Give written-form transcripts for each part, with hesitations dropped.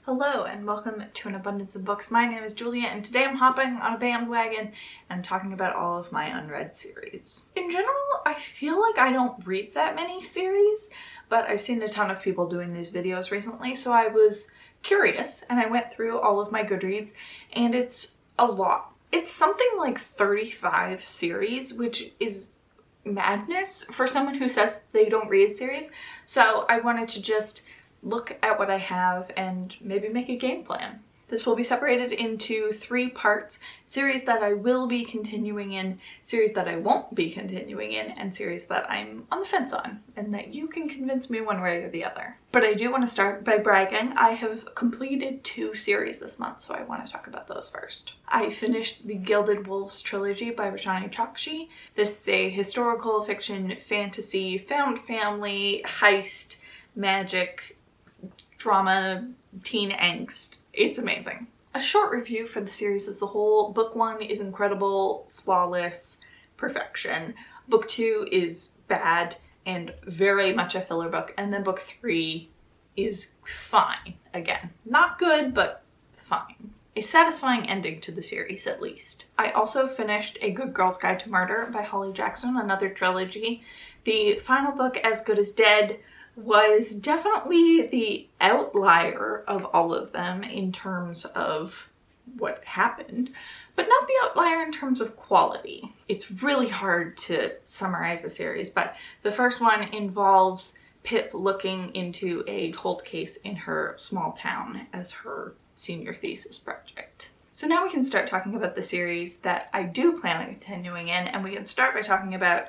Hello and welcome to An Abundance of Books. My name is Julia and today I'm hopping on a bandwagon and talking about all of my unread series. In general, I feel like I don't read that many series, but I've seen a ton of people doing these videos recently, so I was curious and I went through all of my Goodreads and it's a lot. It's something like 35 series, which is madness for someone who says they don't read series. So I wanted to just look at what I have and maybe make a game plan. This will be separated into 3 parts: series that I will be continuing in, series that I won't be continuing in, and series that I'm on the fence on and that you can convince me one way or the other. But I do want to start by bragging. I have completed 2 series this month, so I want to talk about those first. I finished the Gilded Wolves trilogy by Roshani Chokshi. This is a historical fiction, fantasy, found family, heist, magic, drama, teen angst. It's amazing. A short review for the series as a whole. Book 1 is incredible, flawless, perfection. Book 2 is bad and very much a filler book. And then book 3 is fine. Again, not good, but fine. A satisfying ending to the series, at least. I also finished A Good Girl's Guide to Murder by Holly Jackson, another trilogy. The final book, As Good as Dead, was definitely the outlier of all of them in terms of what happened, but not the outlier in terms of quality. It's really hard to summarize a series, but the first one involves Pip looking into a cold case in her small town as her senior thesis project. So now we can start talking about the series that I do plan on continuing in, and we can start by talking about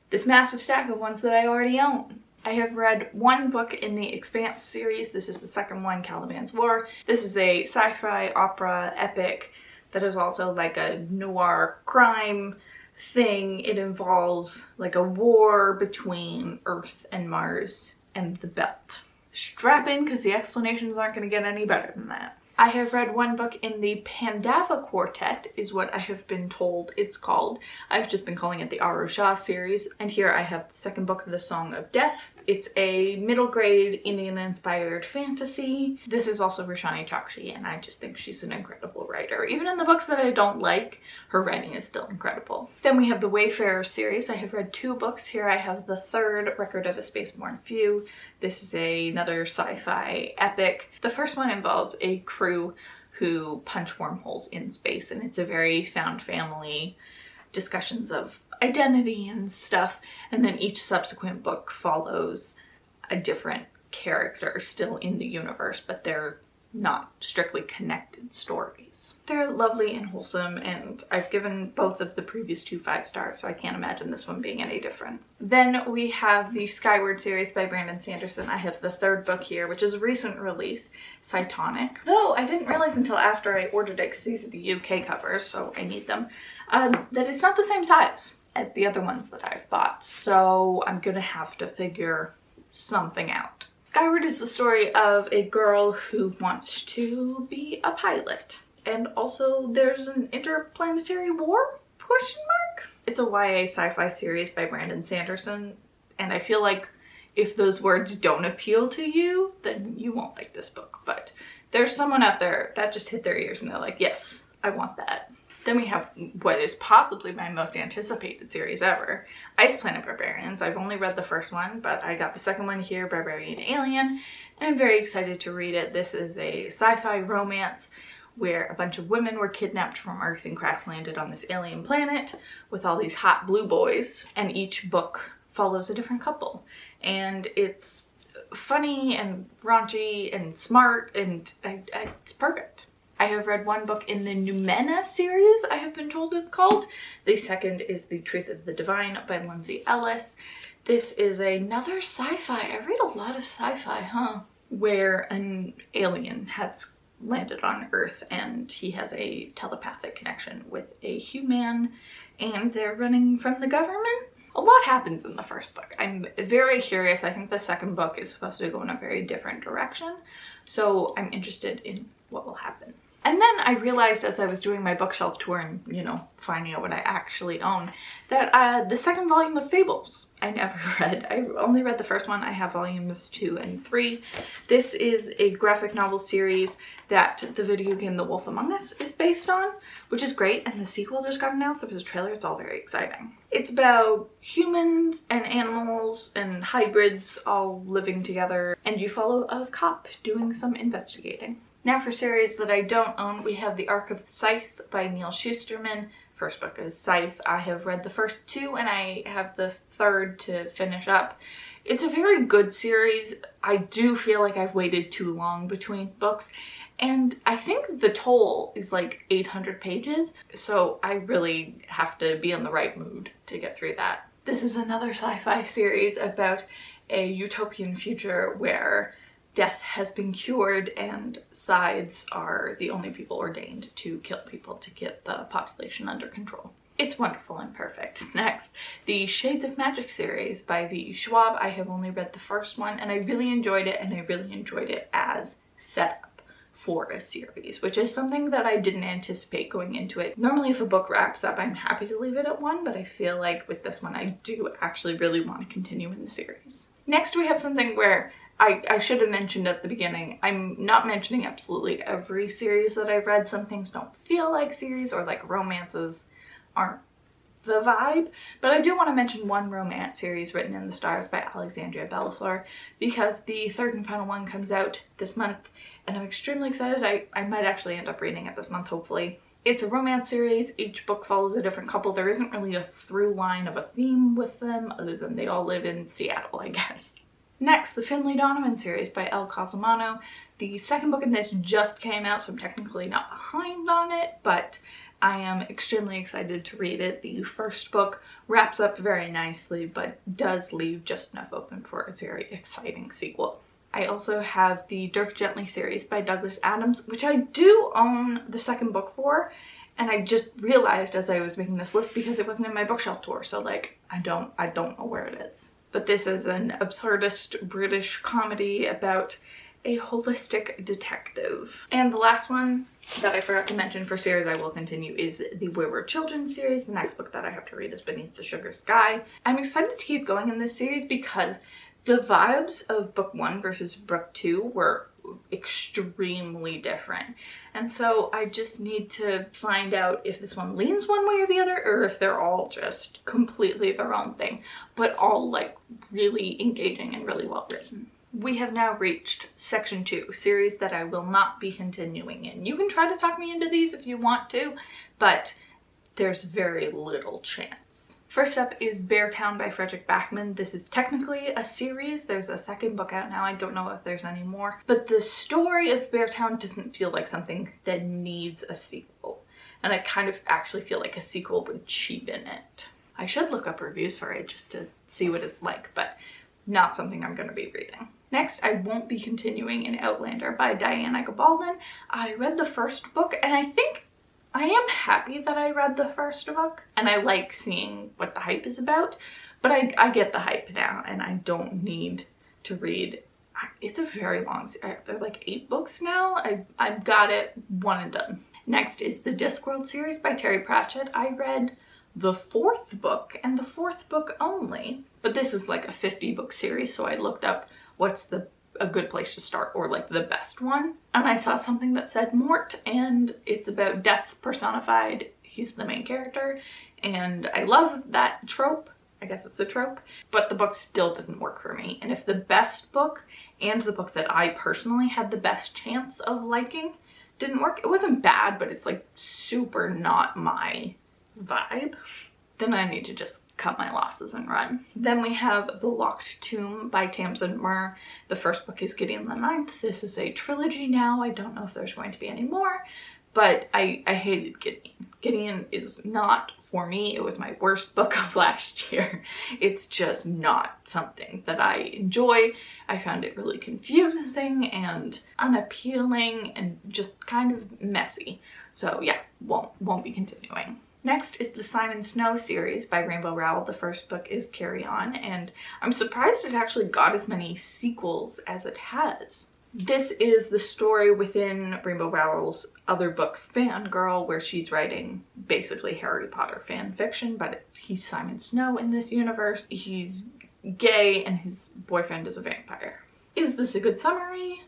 this massive stack of ones that I already own. I have read 1 book in the Expanse series. This is the second one, Caliban's War. This is a sci-fi opera epic that is also like a noir crime thing. It involves like a war between Earth and Mars and the Belt. Strap in, because the explanations aren't going to get any better than that. I have read 1 book in the Pandava Quartet, is what I have been told it's called. I've just been calling it the Arusha series. And here I have the second book of The Song of Death. It's a middle grade Indian-inspired fantasy. This is also Roshani Chokshi, and I just think she's an incredible writer. Even in the books that I don't like, her writing is still incredible. Then we have the Wayfarers series. I have read 2 books. Here I have the 3rd, Record of a Spaceborne Few. This is another sci-fi epic. The first one involves a crew who punch wormholes in space, and it's a very found family discussions of identity and stuff, and then each subsequent book follows a different character still in the universe, but they're not strictly connected stories. They're lovely and wholesome, and I've given both of the previous 2 5 stars, so I can't imagine this one being any different. Then we have the Skyward series by Sanderson. I have the 3rd book here, which is a recent release, Scythe. Though I didn't realize until after I ordered it, because these are the UK covers, so I need them, that it's not the same size as the other ones that I've bought, so I'm gonna have to figure something out. Skyward is the story of a girl who wants to be a pilot. And also there's an interplanetary war? ? It's a YA sci-fi series by Sanderson, and I feel like if those words don't appeal to you, then you won't like this book. But there's someone out there that just hit their ears and they're like, yes, I want that. Then we have what is possibly my most anticipated series ever, Ice Planet Barbarians. I've only read the first one, but I got the second one here, Barbarian Alien, and I'm very excited to read it. This is a sci-fi romance where a bunch of women were kidnapped from Earth and crash landed on this alien planet with all these hot blue boys, and each book follows a different couple. And it's funny and raunchy and smart, and it's perfect. I have read 1 book in the Noumena series, I have been told it's called. The second is The Truth of the Divine by Lindsay, Ellis. This is another sci-fi. I read a lot of sci-fi, where an alien has landed on Earth and he has a telepathic connection with a human and they're running from the government. A lot happens in the first book. I'm very curious. I think the second book is supposed to go in a very different direction, so I'm interested in what will happen. And then I realized as I was doing my bookshelf tour and, you know, finding out what I actually own, that the second volume of Fables I never read. I only read the first one. I have volumes 2 and 3. This is a graphic novel series that the video game The Wolf Among Us is based on, which is great, and the sequel just got announced. There was a trailer. It's all very exciting. It's about humans and animals and hybrids all living together, and you follow a cop doing some investigating. Now for series that I don't own, we have The Arc of the Scythe by Neal Shusterman. First book is Scythe. I have read the first 2 and I have the 3rd to finish up. It's a very good series. I do feel like I've waited too long between books, and I think the total is like 800 pages, so I really have to be in the right mood to get through that. This is another sci-fi series about a utopian future where death has been cured and Scythes are the only people ordained to kill people to get the population under control. It's wonderful and perfect. Next, the Shades of Magic series by V. Schwab. I have only read the first one and I really enjoyed it, and I really enjoyed it as setup for a series, which is something that I didn't anticipate going into it. Normally if a book wraps up, I'm happy to leave it at 1, but I feel like with this one I do actually really want to continue in the series. Next we have something where I should have mentioned at the beginning, I'm not mentioning absolutely every series that I've read. Some things don't feel like series, or like romances aren't the vibe, but I do want to mention one romance series, Written in the Stars by Alexandria Bellefleur, because the 3rd and final one comes out this month and I'm extremely excited. I might actually end up reading it this month, hopefully. It's a romance series. Each book follows a different couple. There isn't really a through line of a theme with them other than they all live in Seattle, I guess. Next, the Finlay Donovan series by Elle Cosimano. The second book in this just came out, so I'm technically not behind on it, but I am extremely excited to read it. The first book wraps up very nicely, but does leave just enough open for a very exciting sequel. I also have the Dirk Gently series by Douglas Adams, which I do own the second book for, and I just realized as I was making this list because it wasn't in my bookshelf tour, so like I don't know where it is. But this is an absurdist British comedy about a holistic detective. And the last one that I forgot to mention for series I will continue is the Wayward Children series. The next book that I have to read is Beneath the Sugar Sky. I'm excited to keep going in this series because the vibes of book 1 versus book 2 were extremely different. And so I just need to find out if this one leans one way or the other, or if they're all just completely their own thing, but all like really engaging and really well written. We have now reached section 2, series that I will not be continuing in. You can try to talk me into these if you want to, but there's very little chance. First up is Beartown by Frederick Backman. This is technically a series. There's a second book out now. I don't know if there's any more. But the story of Beartown doesn't feel like something that needs a sequel. And I kind of actually feel like a sequel would cheapen it. I should look up reviews for it just to see what it's like, but not something I'm going to be reading. Next, I won't be continuing in Outlander by Diana Gabaldon. I read the first book and I think I am happy that I read the first book, and I like seeing what the hype is about, but I get the hype now and I don't need to read. It's a very long series. They're like 8 books now. I've got it one and done. Next is the Discworld series by Terry Pratchett. I read the 4th book and the 4th book only, but this is like a 50-book series, so I looked up what's a good place to start, or like the best one, and I saw something that said Mort, and it's about death personified. He's the main character, and I love that trope. I guess it's a trope, but the book still didn't work for me. And if the best book and the book that I personally had the best chance of liking didn't work, it wasn't bad, but it's like super not my vibe, then I need to just cut my losses and run. Then we have The Locked Tomb by Tamsin Muir. The first book is Gideon the Ninth. This is a trilogy now. I don't know if there's going to be any more, but I hated Gideon. Gideon is not for me. It was my worst book of last year. It's just not something that I enjoy. I found it really confusing and unappealing and just kind of messy. So yeah, won't be continuing. Next is the Simon Snow series by Rainbow Rowell. The first book is Carry On, and I'm surprised it actually got as many sequels as it has. This is the story within Rainbow Rowell's other book, Fangirl, where she's writing basically Harry Potter fan fiction, but he's Simon Snow in this universe. He's gay and his boyfriend is a vampire. Is this a good summary?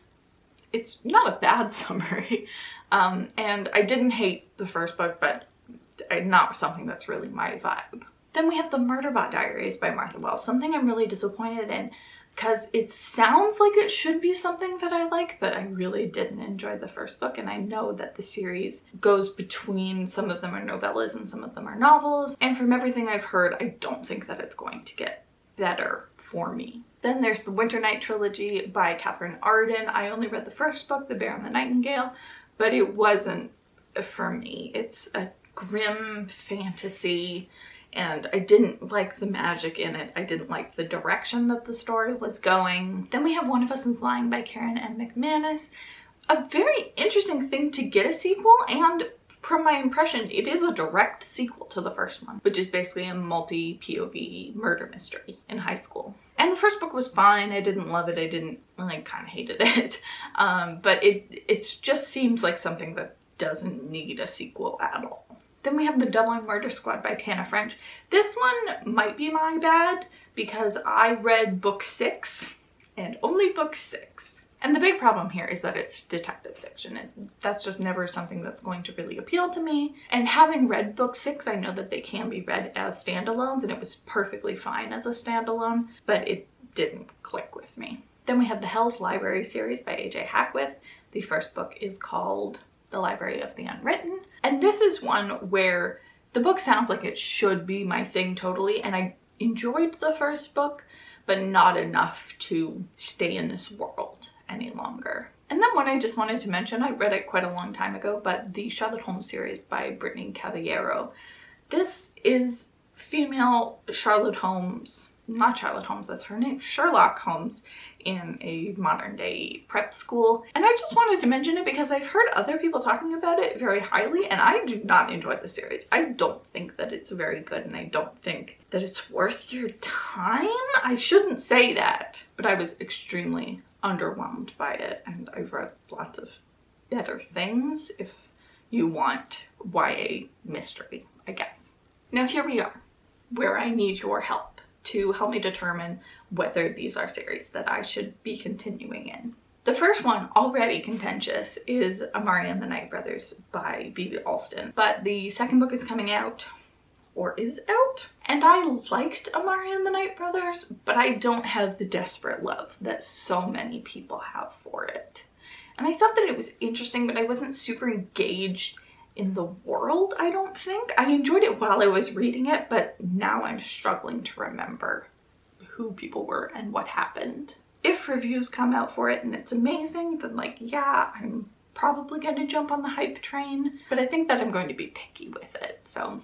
It's not a bad summary. And I didn't hate the first book, but not something that's really my vibe. Then we have The Murderbot Diaries by Martha Wells, something I'm really disappointed in because it sounds like it should be something that I like, but I really didn't enjoy the first book, and I know that the series goes between, some of them are novellas and some of them are novels, and from everything I've heard, I don't think that it's going to get better for me. Then there's the Winter Night trilogy by Catherine Arden. I only read the first book, The Bear and the Nightingale, but it wasn't for me. It's a grim fantasy, and I didn't like the magic in it. I didn't like the direction that the story was going. Then we have One of Us is Lying by Karen M. McManus. A very interesting thing to get a sequel, and from my impression, it is a direct sequel to the first one, which is basically a multi-POV murder mystery in high school. And the first book was fine. I didn't love it. I didn't, like, kind of hated it. But it just seems like something that doesn't need a sequel at all. Then we have The Dublin Murder Squad by Tana French. This one might be my bad because I read book 6 and only book 6. And the big problem here is that it's detective fiction, and that's just never something that's going to really appeal to me. And having read book 6, I know that they can be read as standalones, and it was perfectly fine as a standalone, but it didn't click with me. Then we have the Hell's Library series by A.J. Hackwith. The first book is called The Library of the Unwritten. And this is one where the book sounds like it should be my thing totally, and I enjoyed the first book, but not enough to stay in this world any longer. And then one I just wanted to mention, I read it quite a long time ago, but the Sherlock Holmes series by Brittany Caballero. This is female Sherlock Holmes, not Sherlock Holmes, that's her name, Sherlock Holmes in a modern day prep school. And I just wanted to mention it because I've heard other people talking about it very highly, and I do not enjoy the series. I don't think that it's very good, and I don't think that it's worth your time. I shouldn't say that, but I was extremely underwhelmed by it, and I've read lots of better things if you want YA mystery, I guess. Now here we are, where I need your help to help me determine whether these are series that I should be continuing in. The first one, already contentious, is Amari and the Night Brothers by B.B. Alston, but the second book is coming out, or is out, and I liked Amari and the Night Brothers, but I don't have the desperate love that so many people have for it. And I thought that it was interesting, but I wasn't super engaged in the world, I don't think. I enjoyed it while I was reading it, but now I'm struggling to remember who people were and what happened. If reviews come out for it and it's amazing, then like, yeah, I'm probably going to jump on the hype train, but I think that I'm going to be picky with it, so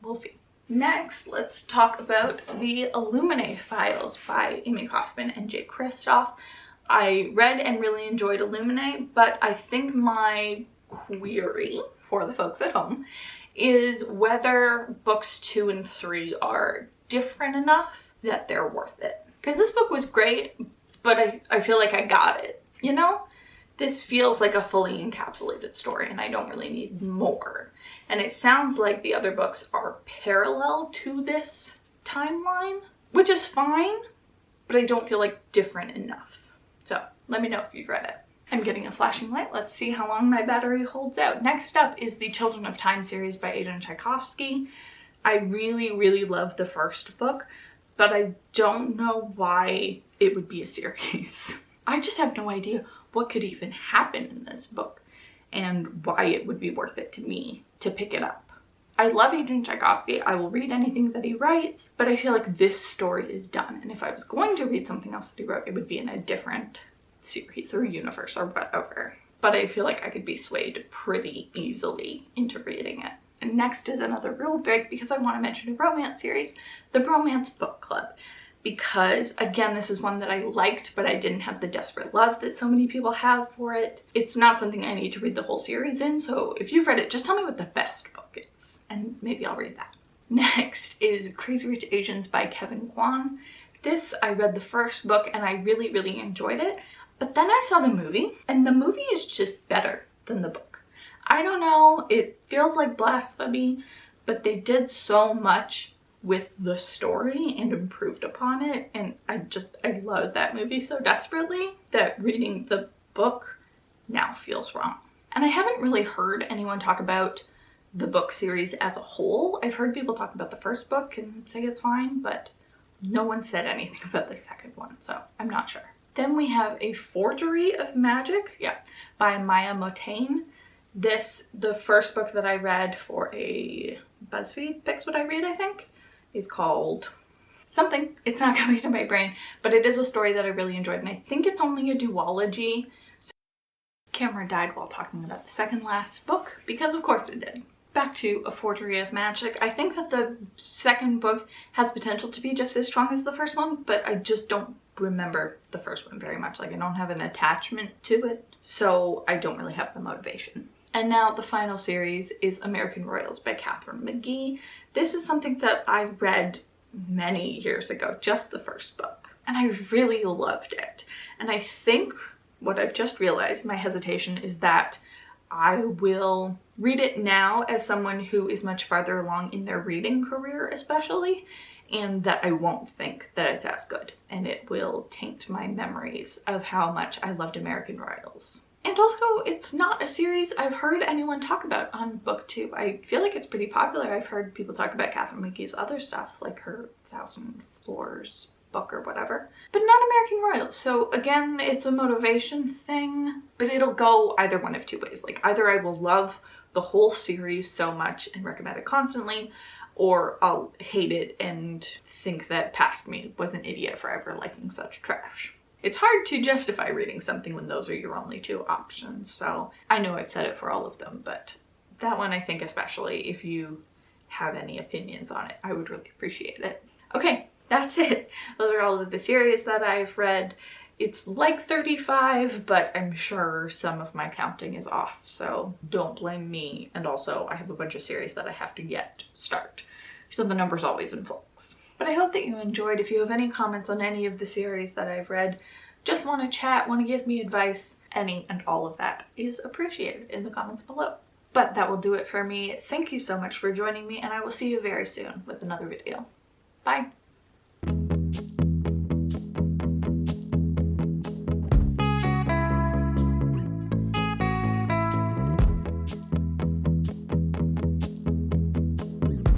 we'll see. Next, let's talk about the Illuminae Files by Amy Kaufman and Jay Kristoff. I read and really enjoyed Illuminae, but I think my query for the folks at home is whether books 2 and 3 are different enough that they're worth it. Because this book was great, but I feel like I got it, you know? This feels like a fully encapsulated story, and I don't really need more. And it sounds like the other books are parallel to this timeline, which is fine, but I don't feel like different enough. So let me know if you've read it. I'm getting a flashing light. Let's see how long my battery holds out. Next up is the Children of Time series by Aidan Tchaikovsky. I really, really love the first book, but I don't know why it would be a series. I just have no idea what could even happen in this book and why it would be worth it to me to pick it up. I love Aidan Tchaikovsky. I will read anything that he writes, but I feel like this story is done. And if I was going to read something else that he wrote, it would be in a different series or universe or whatever. But I feel like I could be swayed pretty easily into reading it. And next is another real big, because I want to mention a romance series, the Bromance Book Club. Because again, this is one that I liked, but I didn't have the desperate love that so many people have for it. It's not something I need to read the whole series in, so if you've read it, just tell me what the best book is, and maybe I'll read that. Next is Crazy Rich Asians by Kevin Kwan. This, I read the first book and I really, really enjoyed it, But then I saw the movie, and the movie is just better than the book. I don't know, it feels like blasphemy, but they did so much with the story and improved upon it, and I love that movie so desperately that reading the book now feels wrong. And I haven't really heard anyone talk about the book series as a whole. I've heard people talk about the first book and say it's fine, but no one said anything about the second one, so I'm not sure. Then we have A Forgery of Magic, by Maya Motain. The first book that I read for a BuzzFeed Picks What I Read, I think, is called something. It's not coming to my brain, but it is a story that I really enjoyed, and I think it's only a duology. So camera died while talking about the second last book, because of course it did. Back to A Forgery of Magic. I think that the second book has potential to be just as strong as the first one, but I just don't remember the first one very much. Like, I don't have an attachment to it, so I don't really have the motivation. And now the final series is American Royals by Katharine McGee. This is something that I read many years ago, just the first book, and I really loved it. And I think what I've just realized, my hesitation, is that I will read it now as someone who is much farther along in their reading career especially, and that I won't think that it's as good, and it will taint my memories of how much I loved American Royals. And also, it's not a series I've heard anyone talk about on BookTube. I feel like it's pretty popular. I've heard people talk about Katharine McGee's other stuff, like her 1,000 Floors book or whatever, but not American Royals. So again, it's a motivation thing, but it'll go either one of two ways. Like, either I will love the whole series so much and recommend it constantly, or I'll hate it and think that past me was an idiot for ever liking such trash. It's hard to justify reading something when those are your only two options, so I know I've said it for all of them, but that one I think especially, if you have any opinions on it, I would really appreciate it. Okay, that's it. Those are all of the series that I've read. It's like 35, but I'm sure some of my counting is off, so don't blame me. And also, I have a bunch of series that I have to yet start, so the number's always in flux. But I hope that you enjoyed. If you have any comments on any of the series that I've read, just want to chat, want to give me advice, any and all of that is appreciated in the comments below. But that will do it for me. Thank you so much for joining me, and I will see you very soon with another video. Bye!